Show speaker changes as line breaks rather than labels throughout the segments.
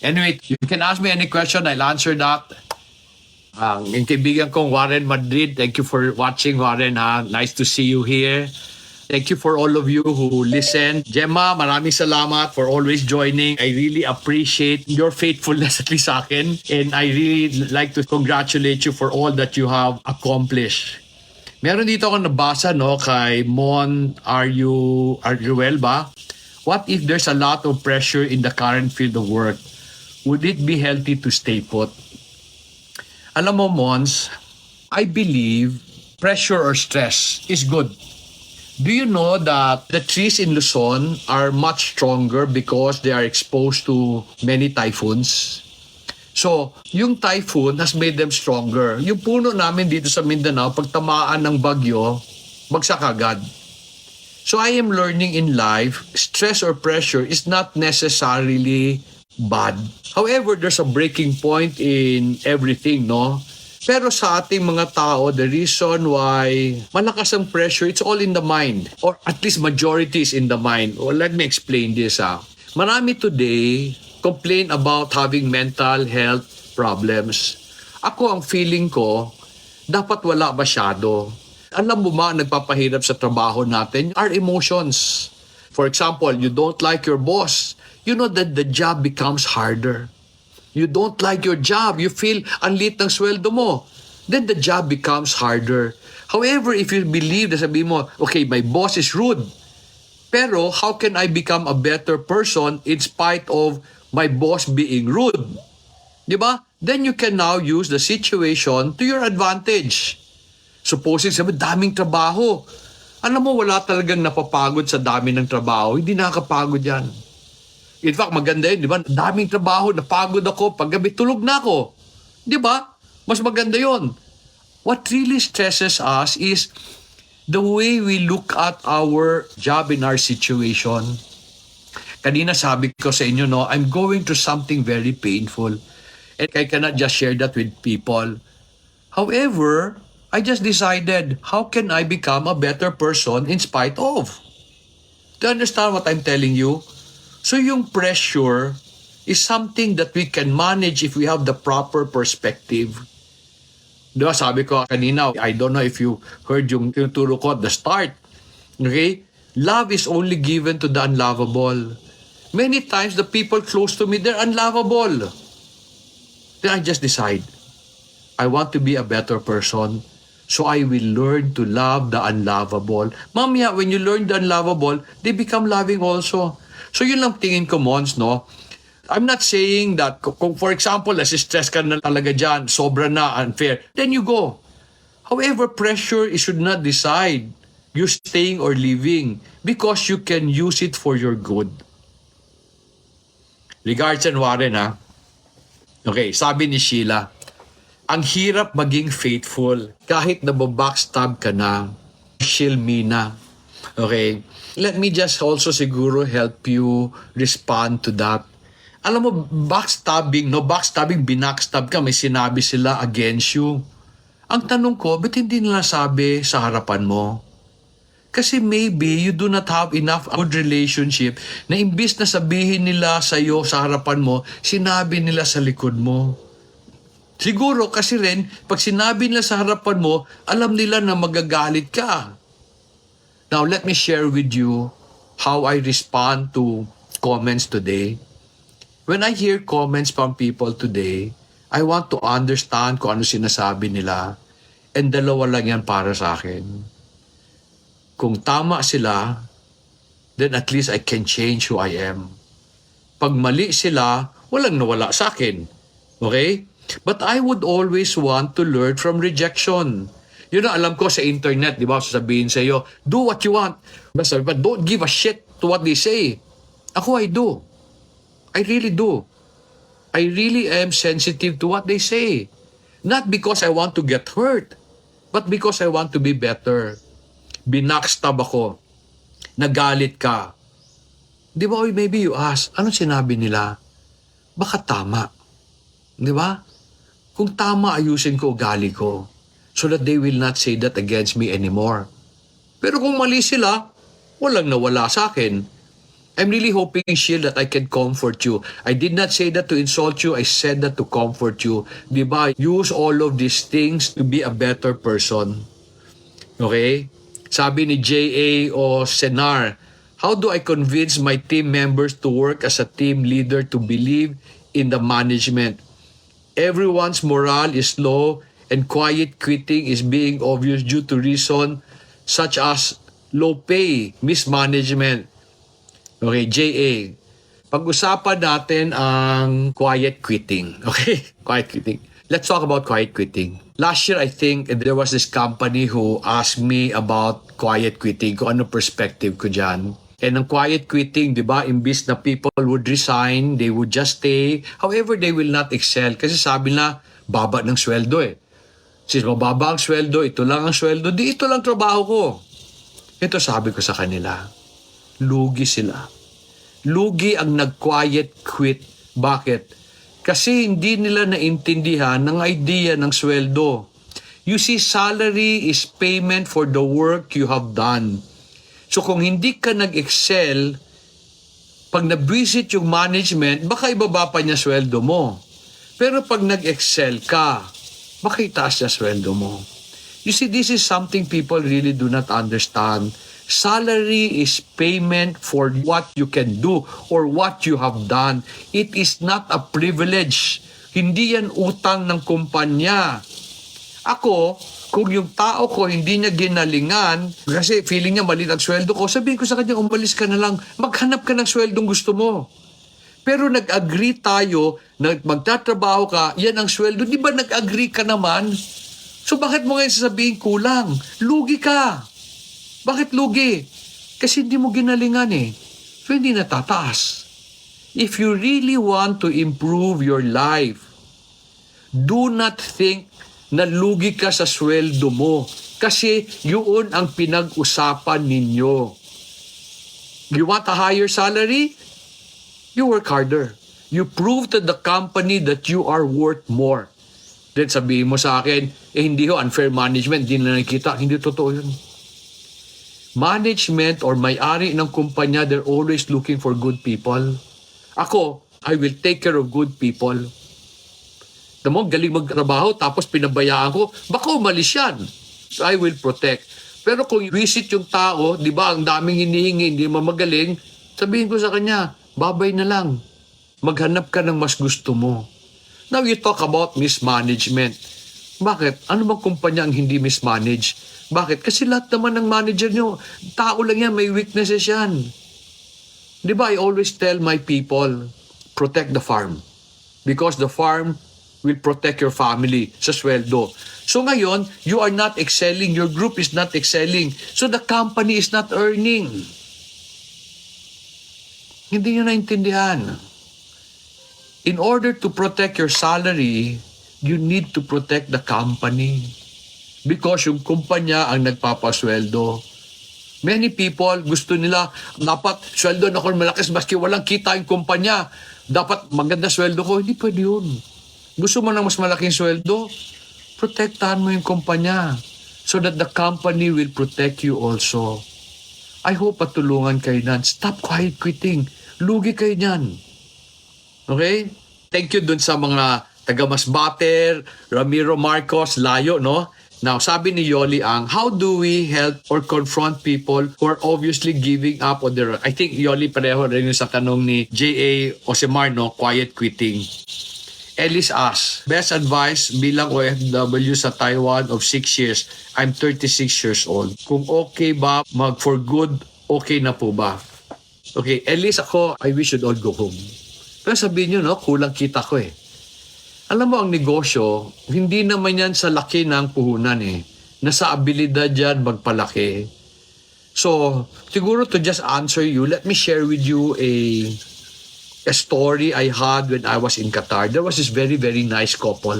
Anyway, you can ask me any question, I'll answer that. Yung kaibigan kong Warren Madrid, thank you for watching, Warren. Nice to see you here. Thank you for all of you who listen. Gemma, maraming salamat for always joining. I really appreciate your faithfulness at least sa akin. And I really like to congratulate you for all that you have accomplished. Meron dito akong nabasa kay Mon Arguel ba? What if there's a lot of pressure in the current field of work? Would it be healthy to stay put? Alam mo, Mons, I believe pressure or stress is good. Do you know that the trees in Luzon are much stronger because they are exposed to many typhoons? So, yung typhoon has made them stronger. Yung puno namin dito sa Mindanao, pag tamaan ng bagyo, bagsak agad. So, I am learning in life, stress or pressure is not necessarily bad. However, there's a breaking point in everything, no? Pero sa ating mga tao, the reason why malakas ang pressure, it's all in the mind. Or at least majority is in the mind. Well, let me explain this. Marami today complain about having mental health problems. Ako, ang feeling ko, dapat wala masyado. Alam mo ba, nagpapahirap sa trabaho natin, our emotions. For example, you don't like your boss. You know that the job becomes harder. You don't like your job. You feel ang liit ng sweldo mo. Then the job becomes harder. However, if you believe na sabi mo, okay, my boss is rude. Pero how can I become a better person in spite of my boss being rude? Di ba? Then you can now use the situation to your advantage. Supposing sabi, daming trabaho. Alam mo, wala talagang napapagod sa dami ng trabaho. Hindi nakakapagod yan. In fact, maganda yun, di ba? Daming trabaho, napagod ako, paggabi tulog na ako. Di ba? Mas maganda yun. What really stresses us is the way we look at our job in our situation. Kanina sabi ko sa inyo, I'm going through something very painful. And I cannot just share that with people. However, I just decided, how can I become a better person in spite of? Do you understand what I'm telling you? So yung pressure is something that we can manage if we have the proper perspective. Diba, sabi ko kanina, I don't know if you heard yung tinuturo ko at the start. Okay? Love is only given to the unlovable. Many times, the people close to me, they're unlovable. Then I just decide, I want to be a better person, so I will learn to love the unlovable. Mamaya, when you learn the unlovable, they become loving also. So yun lang tingin ko, Mons, I'm not saying that, kung for example, nasi-stress ka na talaga dyan, sobra na, unfair, then you go. However, pressure should not decide you staying or leaving because you can use it for your good. Regards and Warren, Okay, sabi ni Sheila, ang hirap maging faithful kahit nababackstab ka na. Shilmina. Okay? Let me just also siguro help you respond to that. Alam mo, backstabbing, binackstab ka, may sinabi sila against you. Ang tanong ko, ba't hindi nila sabi sa harapan mo? Kasi maybe you do not have enough good relationship na imbis na sabihin nila sa iyo sa harapan mo, sinabi nila sa likod mo. Siguro kasi rin, pag sinabi nila sa harapan mo, alam nila na magagalit ka. Now, let me share with you how I respond to comments today. When I hear comments from people today, I want to understand kung ano sinasabi nila. And dalawa lang yan para sa akin. Kung tama sila, then at least I can change who I am. Pag mali sila, walang nawala sa akin. Okay? But I would always want to learn from rejection. Yun ang alam ko sa internet, di ba? Sasabihin sa iyo, do what you want. But don't give a shit to what they say. Ako, I do. I really do. I really am sensitive to what they say. Not because I want to get hurt, but because I want to be better. Binackstab ako. Nagalit ka. Di ba? Or maybe you ask, anong sinabi nila? Baka tama. Di ba? Kung tama, ayusin ko ugali ko. So that they will not say that against me anymore. Pero kung mali sila, walang nawala sa akin. I'm really hoping, Sheil, that I can comfort you. I did not say that to insult you. I said that to comfort you. Diba? Use all of these things to be a better person. Okay? Sabi ni J.A. o Senar, how do I convince my team members to work as a team leader to believe in the management? Everyone's morale is low and quiet quitting is being obvious due to reason such as low pay, mismanagement. Okay, JA. Pag-usapan natin ang quiet quitting. Okay? Quiet quitting. Let's talk about quiet quitting. Last year, I think, there was this company who asked me about quiet quitting, kung ano perspective ko dyan. And ang quiet quitting, di ba, imbis na people would resign, they would just stay. However, they will not excel. Kasi sabi na, baba ng sweldo eh. Since mababa ang sweldo, ito lang ang sweldo, di ito lang trabaho ko. Ito sabi ko sa kanila, lugi sila. Lugi ang nag-quiet quit. Bakit? Kasi hindi nila naintindihan ng idea ng sweldo. You see, salary is payment for the work you have done. So kung hindi ka nag-excel, pag nabwisit yung management, baka ibaba pa niya sweldo mo. Pero pag nag-excel ka, baka itaas niya sweldo mo. You see, this is something people really do not understand. Salary is payment for what you can do or what you have done. It is not a privilege. Hindi yan utang ng kumpanya. Ako, kung yung tao ko hindi niya ginalingan, kasi feeling niya maliit ang sweldo ko, sabihin ko sa kanya, umalis ka na lang, maghanap ka ng sweldong gusto mo. Pero nag-agree tayo na magtatrabaho ka, yan ang sweldo. Di ba nag-agree ka naman? So bakit mo ngayon sasabihin kulang? Lugi ka. Bakit lugi? Kasi hindi mo ginalingan eh. So hindi natataas. If you really want to improve your life, do not think na lugi ka sa sweldo mo. Kasi yun ang pinag-usapan ninyo. You want a higher salary? You work harder. You prove to the company that you are worth more. Then sabihin mo sa akin, hindi ho, unfair management, hindi na nakikita. Hindi totoo yun. Management or may-ari ng kumpanya, they're always looking for good people. Ako, I will take care of good people. Tamo, galing magtrabaho, tapos pinabayaan ko, baka umalis yan. So I will protect. Pero kung visit yung tao, di ba, ang daming hinihingi, hindi mamagaling, sabihin ko sa kanya, babay na lang. Maghanap ka ng mas gusto mo. Now you talk about mismanagement. Bakit? Ano bang kumpanya ang hindi mismanage? Bakit? Kasi lahat naman ng manager nyo, tao lang yan, may weaknesses yan. Di ba, I always tell my people, protect the farm. Because the farm will protect your family sa sweldo. So ngayon, you are not excelling, your group is not excelling, so the company is not earning. Hindi nyo naintindihan. In order to protect your salary, you need to protect the company. Because yung kumpanya ang nagpapasweldo. Many people, gusto nila, dapat sweldo na ako malakas, maski walang kita yung kumpanya. Dapat maganda sweldo ko. Hindi pwede yun. Gusto mo ng mas malaking sweldo? Protektahan mo yung kumpanya so that the company will protect you also. I hope patulungan kayo nan. Stop quiet quitting. Lugi kayo niyan. Okay? Thank you dun sa mga taga-Masbate, Ramiro Marcos, Layo, no? Now, sabi ni Yoli Ang, how do we help or confront people who are obviously giving up on their... I think Yoli pareho rin yung sa tanong ni J.A. Osemar, no? Quiet quitting. Ellis asks, best advice bilang OFW sa Taiwan of 6 years. I'm 36 years old. Kung okay ba, for good, okay na po ba? Okay, Ellis, ako, I wish you'd all go home. Pero sabihin nyo, no? Kulang kita ko eh. Alam mo, ang negosyo, hindi naman yan sa laki ng puhunan eh. Nasa abilidad yan magpalaki. So, siguro to just answer you, let me share with you a story I had when I was in Qatar. There was this very, very nice couple.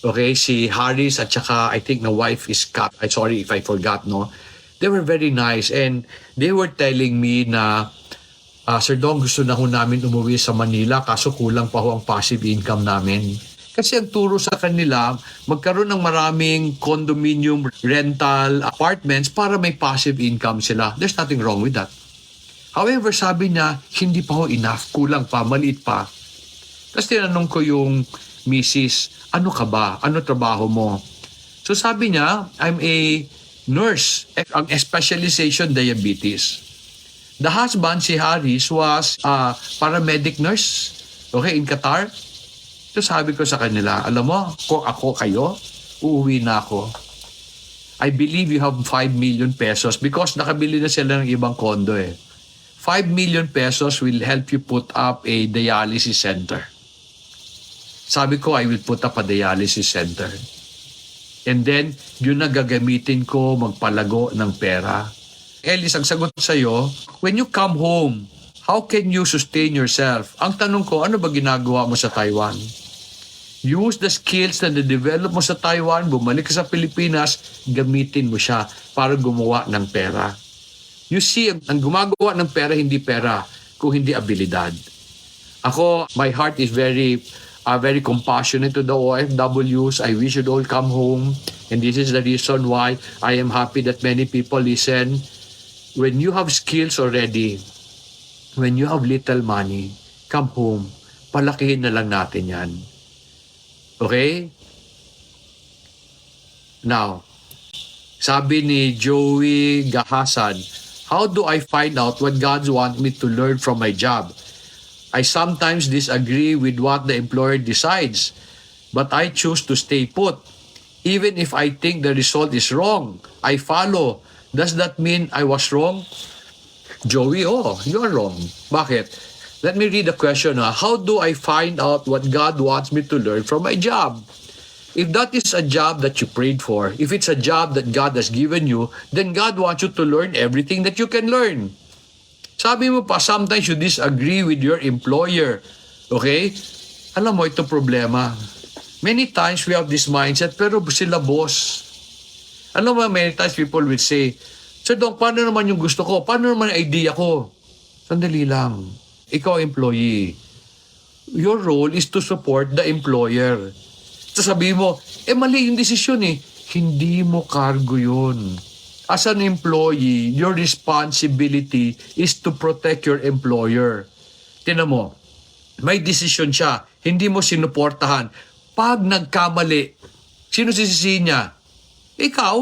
Okay, si Haris at saka I think the wife is Kat. I'm sorry if I forgot, no? They were very nice and they were telling me na, Sir Dong, gusto na ho namin umuwi sa Manila kaso kulang pa ho ang passive income namin. Kasi ang turo sa kanila, magkaroon ng maraming condominium rental apartments para may passive income sila. There's nothing wrong with that. However, sabi niya, hindi pa ho enough, kulang pa, maliit pa. Tapos tinanong ko yung misis, ano ka ba? Ano trabaho mo? So sabi niya, I'm a nurse. Ang specialization, diabetes. The husband, si Harris, was a paramedic nurse, okay, in Qatar. So sabi ko sa kanila, alam mo, kung ako kayo, uuwi na ako. I believe you have 5 million pesos because nakabili na sila ng ibang kondo eh. 5 million pesos will help you put up a dialysis center. Sabi ko, I will put up a dialysis center. And then, yun na gagamitin ko magpalago ng pera. Ellis, ang sagot sa'yo, when you come home, how can you sustain yourself? Ang tanong ko, ano ba ginagawa mo sa Taiwan? Use the skills na na-develop mo sa Taiwan, bumalik ka sa Pilipinas, gamitin mo siya para gumawa ng pera. You see, ang gumagawa ng pera, hindi pera, kung hindi abilidad. Ako, my heart is very compassionate to the OFWs. I wish you'd all come home. And this is the reason why I am happy that many people listen. When you have skills already, when you have little money, come home. Palakihin na lang natin yan. Okay? Now, sabi ni Joey Gahasan, how do I find out what God wants me to learn from my job? I sometimes disagree with what the employer decides, but I choose to stay put. Even if I think the result is wrong, I follow. Does that mean I was wrong? Joey, you are wrong. Bakit? Let me read the question. How do I find out what God wants me to learn from my job? If that is a job that you prayed for, if it's a job that God has given you, then God wants you to learn everything that you can learn. Sabi mo pa, sometimes you disagree with your employer. Okay? Alam mo, ito problema. Many times we have this mindset, pero sila boss. Alam mo, many times people will say, Sir Dong, paano naman yung gusto ko? Paano naman yung idea ko? Sandali lang. Ikaw, employee. Your role is to support the employer. Sasabihin mo, mali yung desisyon eh. Hindi mo cargo yun. As an employee, your responsibility is to protect your employer. Tingnan mo, may desisyon siya, hindi mo sinuportahan. Pag nagkamali, sino sisisihin niya? Ikaw?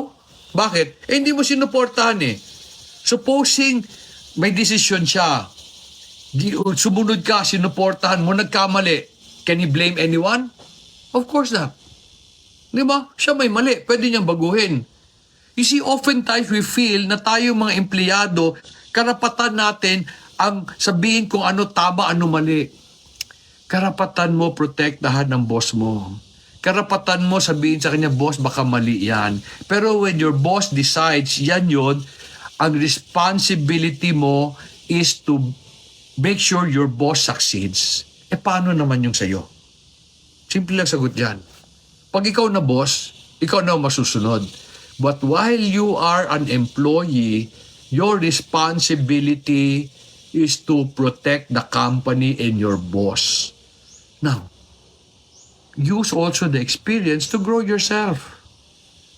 Bakit? Hindi mo sinuportahan eh. Supposing may desisyon siya, sumunod ka, sinuportahan mo, nagkamali, can you blame anyone? Of course not. Di ba? Siya may mali. Pwede niyang baguhin. You see, oftentimes we feel na tayo mga empleyado, karapatan natin ang sabihin kung ano tama, ano mali. Karapatan mo protektahan ng boss mo. Karapatan mo sabihin sa kanya, boss, baka mali yan. Pero when your boss decides, yan yun, ang responsibility mo is to make sure your boss succeeds. Paano naman yung sa'yo? Simple lang sagot dyan. Pag ikaw na boss, ikaw na masusunod. But while you are an employee, your responsibility is to protect the company and your boss. Now, use also the experience to grow yourself.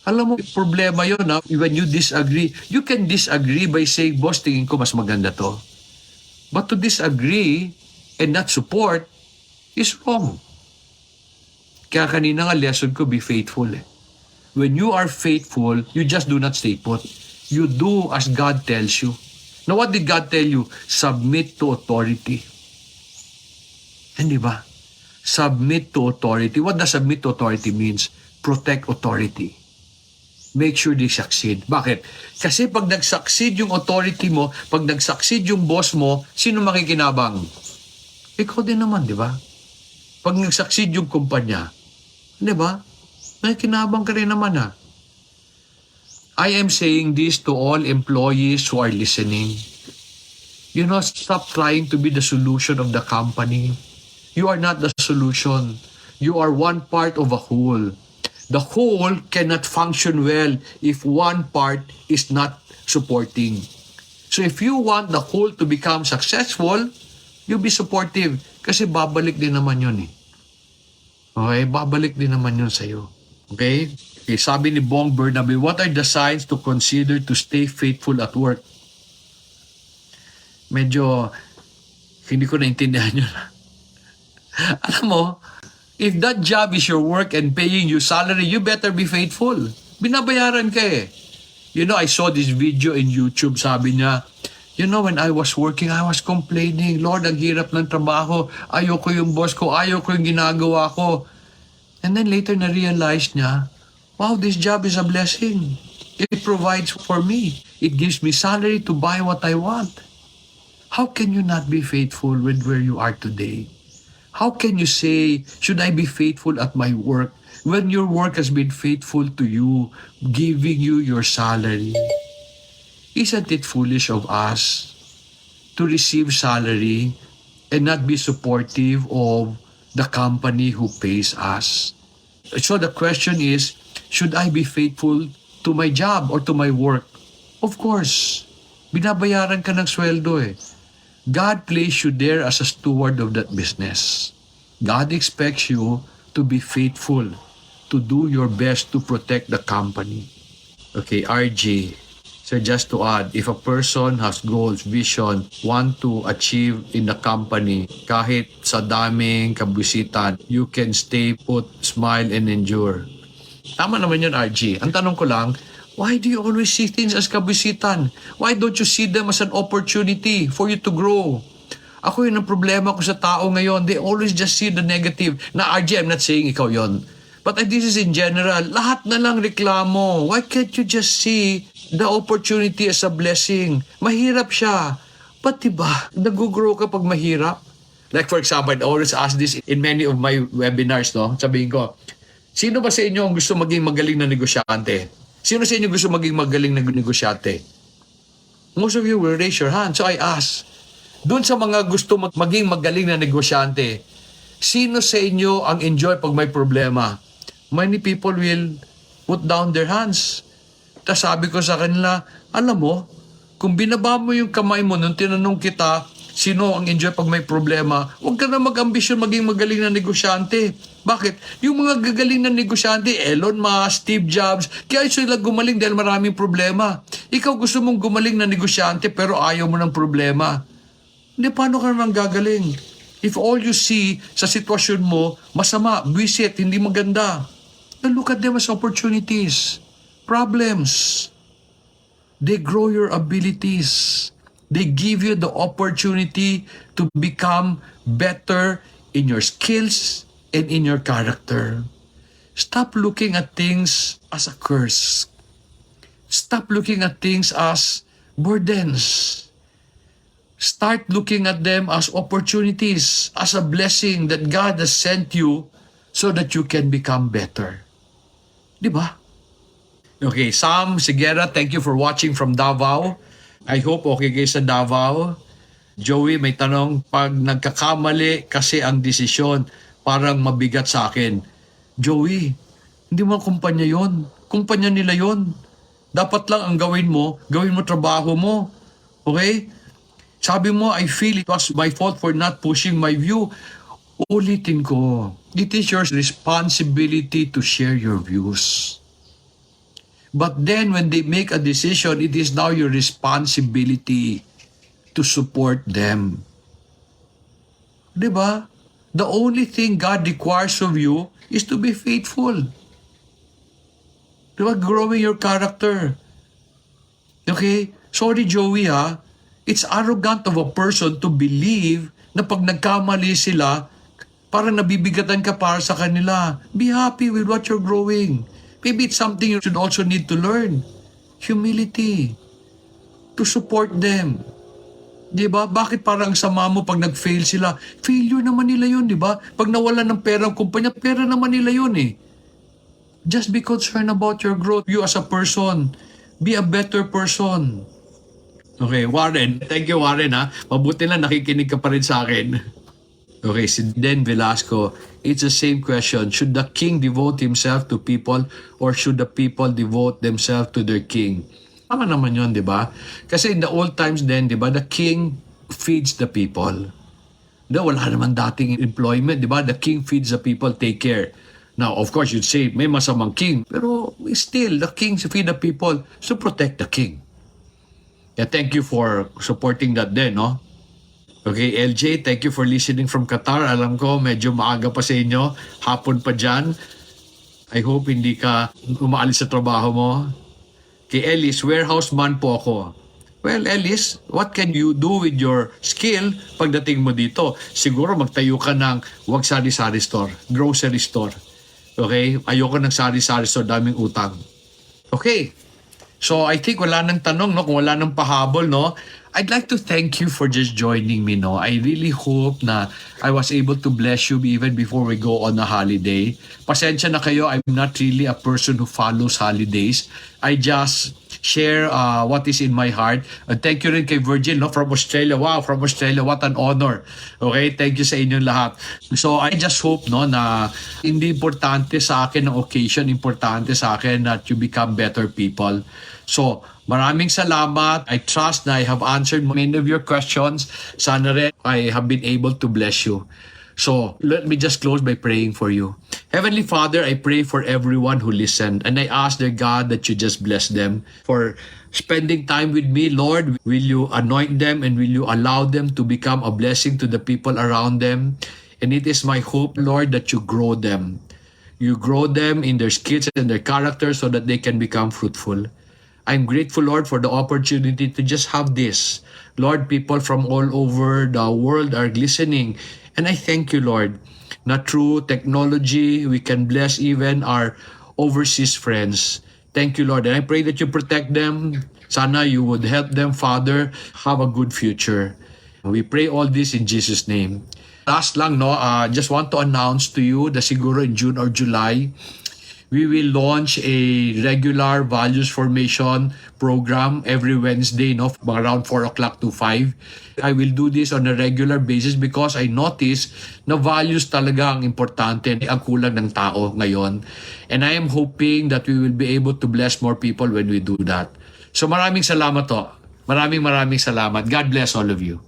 Alam mo, problema yun. When you disagree, you can disagree by saying, boss, tingin ko mas maganda to. But to disagree and not support is wrong. Kaya kanina nga lesson ko, be faithful. When you are faithful, you just do not stay put. You do as God tells you. Now, what did God tell you? Submit to authority. Hindi ba? Submit to authority. What does submit to authority means? Protect authority. Make sure they succeed. Bakit? Kasi pag nag-succeed yung authority mo, pag nag-succeed yung boss mo, sino makikinabang? Ikaw din naman, di ba? Pag nag-succeed yung kumpanya, di ba? Makikinabang ka rin naman ha. I am saying this to all employees who are listening. You know, stop trying to be the solution of the company. You are not the solution. You are one part of a whole. The whole cannot function well if one part is not supporting. So if you want the whole to become successful, you be supportive. Kasi babalik din naman yun eh. Okay? Babalik din naman yun sa'yo. Okay? Sabi ni Bong Bernabe, what are the signs to consider to stay faithful at work? medyo hindi ko naintindihan yun. Alam mo, if that job is your work and paying you salary, you better be faithful. Binabayaran ka eh. You know, I saw this video in YouTube, sabi niya, you know, when I was working, I was complaining, Lord, ang hirap ng trabaho, ayoko yung boss ko, ayoko yung ginagawa ko. And then later na-realize niya, wow, this job is a blessing. It provides for me. It gives me salary to buy what I want. How can you not be faithful with where you are today? How can you say, should I be faithful at my work when your work has been faithful to you, giving you your salary? Isn't it foolish of us to receive salary and not be supportive of the company who pays us? So the question is, should I be faithful to my job or to my work? Of course. Binabayaran ka ng sweldo eh. God placed you there as a steward of that business. God expects you to be faithful, to do your best to protect the company. Okay, RG. So just to add, if a person has goals, vision, want to achieve in the company, kahit sa daming kabusitan, you can stay put, smile, and endure. Tama naman yun, RG. Ang tanong ko lang, why do you always see things as kabusitan? Why don't you see them as an opportunity for you to grow? Ako yun ang problema ko sa tao ngayon. They always just see the negative. Na RG, I'm not saying ikaw yon. But this is in general. Lahat na lang reklamo. Why can't you just see the opportunity as a blessing? Mahirap siya. But diba, nag-grow ka pag mahirap? Like for example, I always ask this in many of my webinars, no? Sabihin ko, sino ba sa inyo ang gusto maging magaling na negosyante? Sino sa inyo gusto maging magaling na negosyante? Most of you will raise your hand. So I ask, doon sa mga gusto maging magaling na negosyante, sino sa inyo ang enjoy pag may problema? Many people will put down their hands. Tapos sabi ko sa kanila, alam mo, kung binaba mo yung kamay mo nung tinanong kita, sino ang enjoy pag may problema, huwag ka na mag-ambisyon maging magaling na negosyante. Bakit? Yung mga gagaling na negosyante, Elon Musk, Steve Jobs, kaya sila gumaling dahil maraming problema. Ikaw gusto mong gumaling na negosyante pero ayaw mo ng problema. Hindi, paano ka naman gagaling? If all you see sa sitwasyon mo, masama, buwisit, hindi maganda. Now look at them as opportunities, problems. They grow your abilities. They give you the opportunity to become better in your skills and in your character. Stop looking at things as a curse. Stop looking at things as burdens. Start looking at them as opportunities, as a blessing that God has sent you so that you can become better. Di ba? Okay, Sam Sigera, thank you for watching from Davao. I hope okay kayo sa Davao. Joey, may tanong, pag nagkakamali kasi ang desisyon, parang mabigat sa akin. Joey, hindi mo kumpanya yon. Kumpanya nila yon. Dapat lang ang gawin mo trabaho mo. Okay? Sabi mo, I feel it was my fault for not pushing my view. Ulitin ko, it is your responsibility to share your views. But then when they make a decision, it is now your responsibility to support them. Diba? The only thing God requires of you is to be faithful. Diba? Growing your character. Okay? Sorry, Joey, ha? It's arrogant of a person to believe na pag nagkamali sila, parang nabibigatan ka para sa kanila. Be happy with what you're growing. Maybe it's something you should also need to learn. Humility. To support them. Diba? Bakit parang sama mo pag nag-fail sila? Failure naman nila yun, diba? Pag nawala ng pera ang kumpanya, pera naman nila yun eh. Just be concerned about your growth. You as a person. Be a better person. Okay, Warren. Thank you, Warren, ha? Mabuti na nakikinig ka pa rin sa akin. Okay, si Den Velasco. It's the same question. Should the king devote himself to people or should the people devote themselves to their king? Tama naman yun, di ba? Kasi in the old times then, di ba, the king feeds the people. Wala naman dating employment, di ba? The king feeds the people, take care. Now, of course, you'd say, may masamang king. Pero still, the king feed the people to protect the king. Yeah, thank you for supporting that din, no? Okay, LJ, thank you for listening from Qatar. Alam ko, medyo maaga pa sa inyo. Hapon pa dyan. I hope hindi ka umaalis sa trabaho mo. Kay Ellis, warehouse man po ako. Well, Ellis, what can you do with your skill pagdating mo dito? Siguro magtayo ka ng wag sari-sari store, grocery store. Okay? Ayoko ng sari-sari store, daming utang. Okay. So, I think wala nang tanong, no? Kung wala nang pahabol, no? I'd like to thank you for just joining me, no? I really hope na I was able to bless you even before we go on a holiday. Pasensya na kayo, I'm not really a person who follows holidays. I just share what is in my heart. And thank you rin kay Virgil, no? From Australia. Wow, from Australia, what an honor. Okay, thank you sa inyong lahat. So, I just hope, no, na hindi importante sa akin ang occasion, importante sa akin that you become better people. So, maraming salamat. I trust na I have answered many of your questions. Sana rin I have been able to bless you. So, let me just close by praying for you. Heavenly Father, I pray for everyone who listened, and I ask, dear God, that you just bless them for spending time with me. Lord, will you anoint them and will you allow them to become a blessing to the people around them? And it is my hope, Lord, that you grow them. You grow them in their skills and their character so that they can become fruitful. I'm grateful, Lord, for the opportunity to just have this. Lord, people from all over the world are listening. And I thank you, Lord, na through technology, we can bless even our overseas friends. Thank you, Lord. And I pray that you protect them. Sana you would help them, Father, have a good future. We pray all this in Jesus' name. Last lang, no, just want to announce to you that siguro in June or July, we will launch a regular values formation program every Wednesday, no, around 4 o'clock to 5. I will do this on a regular basis because I notice na values talaga ang importante, ang kulang ng tao ngayon. And I am hoping that we will be able to bless more people when we do that. So maraming salamat to. Maraming salamat. God bless all of you.